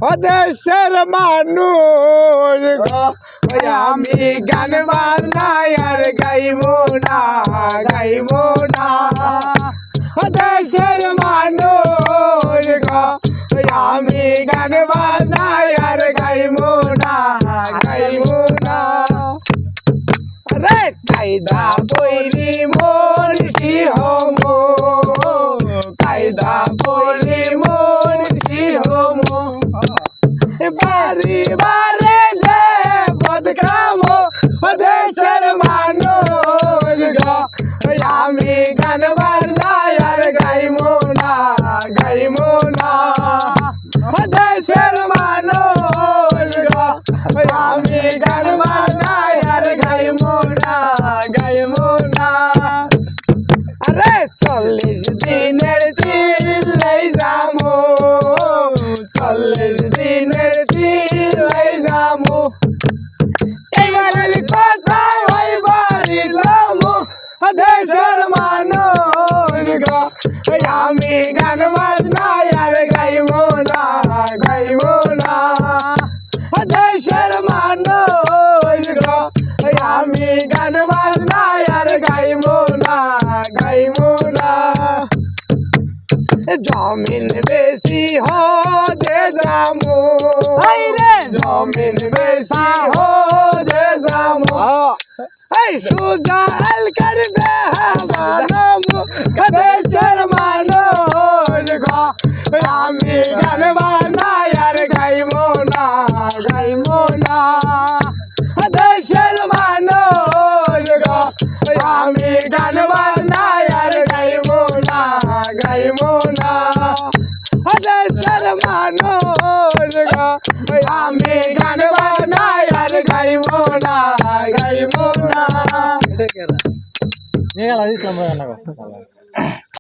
দেশের মানুষ গো আমি গান বাজনাই আর গাইবো না দেশের মানুষ গো আমি গান বাজনাই আর গাইবো না রে কায়দা বৈরি মন সিংহ কায়দা বৈরি মন সিংহ বাড়ি বারে যে বদকাম দেশের মানুষ গো আমি গান বাজনাই আর গাইবো না দেশের মানুষ গো আমি গান বাজনাই আর গাইবো না আরে 40 দিনের চিল্লাই যামু 40 দিনের চিল্লাই যামু এইবারের কথা হইবারি লামু দেশের মানুষ গো আমি গান বাজনাই আর গাইবো না দেশের মানুষ গো আমি গান বাজনাই আর গাইবো না জমিন বেশি হতে যামু জমিন বেশি হতে যামু সুজাল করবে মানমু দেশের মানুষ গো আমি গান বাজনাই আর গাইবো না দেশের মানুষ গো আমি গান বাজনাই আর গাইবো না দেশের মানুষ গো আমি গান বাজনাই আর গাইবো না নিয়ে গেল ইসলাম